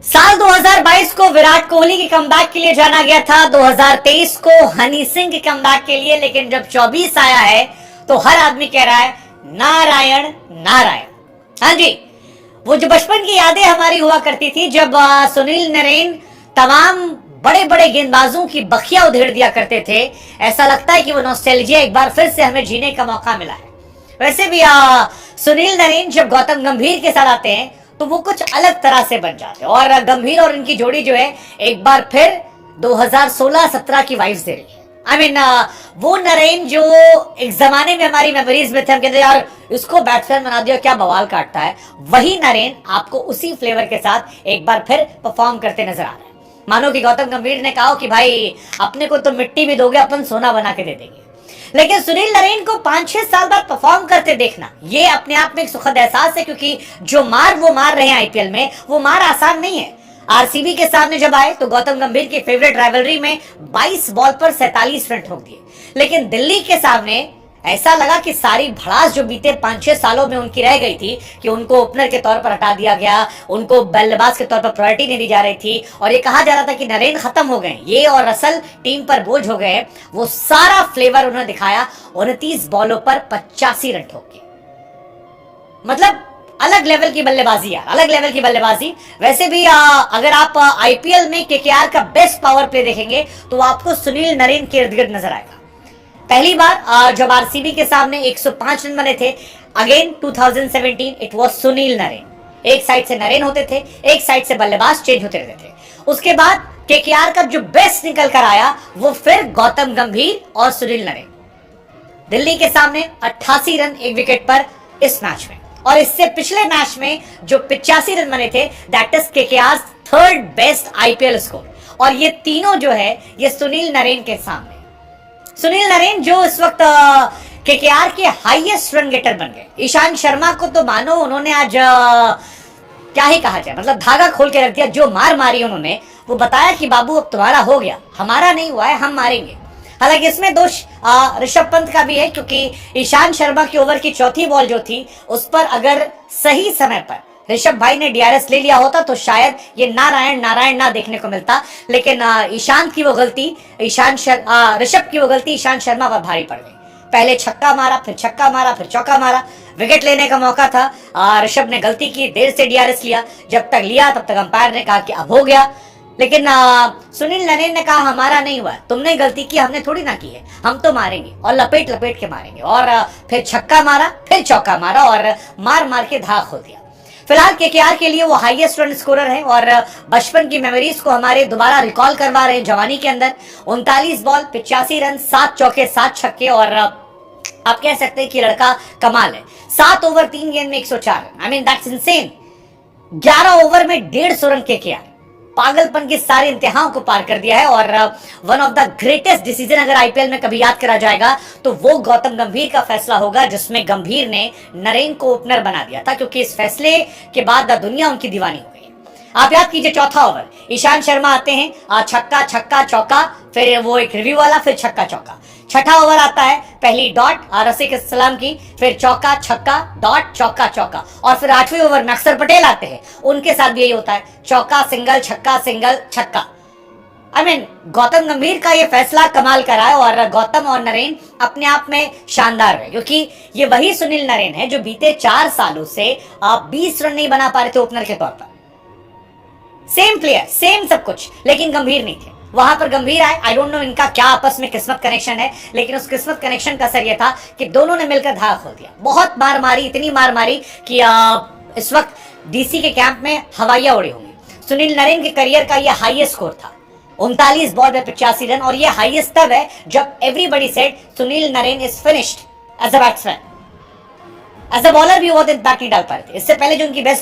साल 2022 को विराट कोहली के कमबैक के लिए जाना गया था, 2023 को हनी सिंह के कमबैक के लिए, लेकिन जब 24 आया है तो हर आदमी कह रहा है नारायण नारायण। हाँ जी, वो जो बचपन की यादें हमारी हुआ करती थी जब सुनील नरेन तमाम बड़े बड़े गेंदबाजों की बखिया उधेड़ दिया करते थे, ऐसा लगता है कि वो नॉस्टैल्जिया एक बार फिर से हमें जीने का मौका मिला है। वैसे भी सुनील नरेन जब गौतम गंभीर के साथ आते हैं तो वो कुछ अलग तरह से बन जाते हैं, और गंभीर और इनकी जोड़ी जो है एक बार फिर 2016-17 की वाइब्स दे रही है। I mean, वो नरेन जो एक जमाने में हमारी मेमोरीज में थे, हम कहते यार इसको बैट्समैन बना दिया, क्या बवाल काटता है, वही नरेन आपको उसी फ्लेवर के साथ एक बार फिर परफॉर्म करते नजर आ रहे हैं। मानो कि गौतम गंभीर ने कहा कि भाई अपने को तो मिट्टी भी दोगे, अपन सोना बना के दे देंगे। लेकिन सुनील नरेन को 5-6 साल बाद परफॉर्म करते देखना, ये अपने आप में एक सुखद एहसास है, क्योंकि जो मार वो मार रहे हैं आईपीएल में, वो मार आसान नहीं है। आरसीबी के सामने जब आए तो गौतम गंभीर की फेवरेट राइवलरी में 22 बॉल पर 47 रन ठोक दिए, लेकिन दिल्ली के सामने ऐसा लगा कि सारी भड़ास जो बीते 5-6 सालों में उनकी रह गई थी, कि उनको ओपनर के तौर पर हटा दिया गया, उनको बल्लेबाज के तौर पर प्रायोरिटी नहीं दी जा रही थी, और ये कहा जा रहा था कि नरेन खत्म हो गए, ये और रसल टीम पर बोझ हो गए, वो सारा फ्लेवर उन्होंने दिखाया 29 बॉलों पर 85 रन ठोक के। मतलब अलग लेवल की बल्लेबाजी यार, अलग लेवल की बल्लेबाजी। वैसे भी अगर आप आईपीएल में केकेआर का बेस्ट पावर प्ले देखेंगे तो आपको सुनील नरेन के इर्द गिर्द नजर आएगा। पहली बार जब आरसीबी के सामने 105 रन बने थे, again 2017 it was Sunil Narine. एक साइड से नरेन होते थे, एक साइड से बल्लेबाज चेंज होते रहते थे। उसके बाद केकेआर का जो बेस्ट निकल कर आया वो फिर गौतम गंभीर और सुनील नरेन। दिल्ली के सामने 88 रन एक विकेट पर इस मैच में, और इससे पिछले मैच में जो 85 रन बने थे, that is KKR third best IPL score. और ये तीनों जो है ये सुनील नरेन के सामने। सुनील नरेन जो इस वक्त केकेआर के हाईएस्ट रन गेटर बन गए। ईशांत शर्मा को तो मानो उन्होंने आज क्या ही कहा जाए, मतलब धागा खोल के रख दिया। जो मार मारी उन्होंने, वो बताया कि बाबू अब तुम्हारा हो गया, हमारा नहीं हुआ है, हम मारेंगे। हालांकि इसमें दोष ऋषभ पंत का भी है, क्योंकि ईशांत शर्मा की ओवर की चौथी बॉल जो थी उस पर अगर सही समय पर ऋषभ भाई ने डीआरएस ले लिया होता तो शायद ये नारायण नारायण ना देखने को मिलता। लेकिन ईशांत की वो गलती, ऋषभ की वो गलती ईशांत शर्मा पर भारी पड़ गई। पहले छक्का मारा, फिर छक्का मारा, फिर चौका मारा, विकेट लेने का मौका था। ऋषभ ने गलती की, देर से डीआरएस लिया। जब तक लिया तब तक अंपायर ने कहा कि अब हो गया, लेकिन सुनील नरेन ने कहा हमारा नहीं हुआ, तुमने गलती की, हमने थोड़ी ना की है, हम तो मारेंगे और लपेट लपेट के मारेंगे। और फिर छक्का मारा, फिर चौका मारा, और मार मार के धाक हो दिया। फिलहाल केकेआर के लिए वो हाईएस्ट रन स्कोरर है, और बचपन की मेमोरीज को हमारे दोबारा रिकॉल करवा रहे हैं जवानी के अंदर। 39 बॉल 85 रन, 7 चौके 7 छक्के, और आप कह सकते हैं कि लड़का कमाल है। 7 ओवर 3 गेंद में 104 run, I mean that's insane. 11 over में 150 रन केकेआर, पागलपन के सारे इंतहाओं को पार कर दिया है। और one of the greatest decision अगर आईपीएल में कभी याद करा जाएगा तो वो गौतम गंभीर का फैसला होगा, जिसमें गंभीर ने नरेन को ओपनर बना दिया था, क्योंकि इस फैसले के बाद दुनिया उनकी दीवानी हो गई। आप याद कीजिए, चौथा ओवर ईशांत शर्मा आते हैं, छक्का छक्का चौका, फिर वो एक रिव्यू वाला, फिर छक्का चौका। छठा ओवर आता है, पहली डॉट रसिक सलाम की, फिर चौका छक्का डॉट चौका चौका, और फिर 8वें ओवर में अक्षर पटेल आते हैं, उनके साथ भी यही होता है, चौका सिंगल छक्का सिंगल छक्का। आई मीन गौतम गंभीर का ये फैसला कमाल का रहा है, और गौतम और नरेन अपने आप में शानदार है, क्योंकि ये वही सुनील नरेन है जो बीते 4 सालों से 20 रन नहीं बना पा रहे थे ओपनर के तौर पर। सेम प्लेयर, सेम सब कुछ, लेकिन गंभीर नहीं थे। वहां पर गंभीर आए, आई डोंट नो इनका क्या आपस में किस्मत कनेक्शन है, लेकिन उस किस्मत कनेक्शन का असर यह था कि दोनों ने मिलकर धागा खोल दिया। बहुत मार मारी, इतनी मार मारी कि इस वक्त डीसी के कैंप में हवाइयां उड़ी होंगी। सुनील नरेन के करियर का यह हाईएस्ट स्कोर था, 39 बॉल में 85 रन, और यह हाईएस्ट तब है जब everybody said Sunil Narine is finished as a batsman. As a bowler भी वो इम्पैक्ट नहीं डाल पाए थे। इससे पहले जो उनकी बेस्ट